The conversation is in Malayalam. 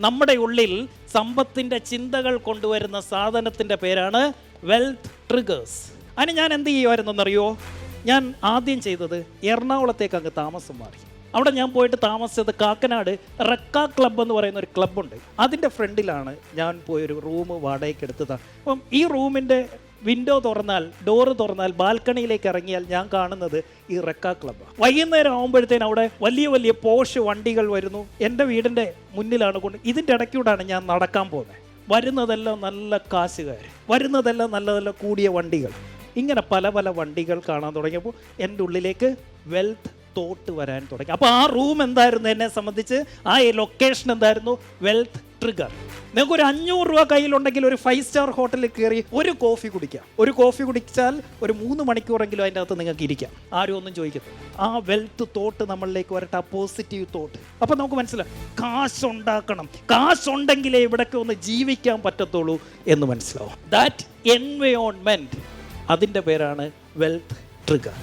നമ്മുടെ ഉള്ളിൽ സമ്പത്തിൻ്റെ ചിന്തകൾ കൊണ്ടുവരുന്ന സാധനത്തിൻ്റെ പേരാണ് വെൽത്ത് ട്രിഗേഴ്സ്. അതിന് ഞാൻ എന്ത് ചെയ്യുമായിരുന്നെന്നറിയോ? ഞാൻ ആദ്യം ചെയ്തത് എറണാകുളത്തേക്ക് അങ്ങ് താമസം മാറി. അവിടെ ഞാൻ പോയിട്ട് താമസിച്ചത് കാക്കനാട് റെക്ക ക്ലബ്ബ് എന്ന് പറയുന്ന ഒരു ക്ലബ്ബുണ്ട്. അതിൻ്റെ ഫ്രണ്ടിലാണ് ഞാൻ പോയൊരു റൂം വാടകയ്ക്ക് എടുത്തതാണ്. അപ്പം ഈ റൂമിൻ്റെ വിൻഡോ തുറന്നാൽ, ഡോറ് തുറന്നാൽ, ബാൽക്കണിയിലേക്ക് ഇറങ്ങിയാൽ ഞാൻ കാണുന്നത് ഈ റെക്ക ക്ലബ്ബാണ്. വൈകുന്നേരം ആകുമ്പോഴത്തേനും അവിടെ വലിയ വലിയ പോഷ് വണ്ടികൾ വരുന്നു. എൻ്റെ വീടിൻ്റെ മുന്നിലാണ് ഇതിൻ്റെ ഇടയ്ക്കൂടാണ് ഞാൻ നടക്കാൻ പോകുന്നത്. വരുന്നതെല്ലാം നല്ല കാശുകാർ, വരുന്നതെല്ലാം നല്ല നല്ല കൂടിയ വണ്ടികൾ. ഇങ്ങനെ പല പല വണ്ടികൾ കാണാൻ തുടങ്ങിയപ്പോൾ എൻ്റെ ഉള്ളിലേക്ക് വെൽത്ത് തോട്ട് വരാൻ തുടങ്ങി. അപ്പോൾ ആ റൂം എന്തായിരുന്നു എന്നെ സംബന്ധിച്ച്? ആ ലൊക്കേഷൻ എന്തായിരുന്നു? Wealth trigger. നിങ്ങൾക്ക് ഒരു 500 രൂപ കയ്യിലുണ്ടെങ്കിൽ ഒരു 5 സ്റ്റാർ ഹോട്ടലിൽ കയറി ഒരു കോഫി കുടിക്കാം. ഒരു കോഫി കുടിച്ചാൽ ഒരു 3 മണിക്കൂറെങ്കിലും അതിൻ്റെ അകത്ത് നിങ്ങൾക്ക് ഇരിക്കാം. ആരും ഒന്നും ചോദിക്കത്തില്ല. ആ വെൽത്ത് തോട്ട് നമ്മളിലേക്ക് വരട്ടെ, ആ പോസിറ്റീവ് തോട്ട്. അപ്പോൾ നമുക്ക് മനസ്സിലാവും, കാശുണ്ടാക്കണം, കാശുണ്ടെങ്കിലേ ഇവിടേക്ക് ഒന്ന് ജീവിക്കാൻ പറ്റത്തുള്ളൂ എന്ന് മനസ്സിലാവും. ദാറ്റ് എൻവയോൺമെൻറ്റ്, അതിൻ്റെ പേരാണ് വെൽത്ത് ട്രിഗർ.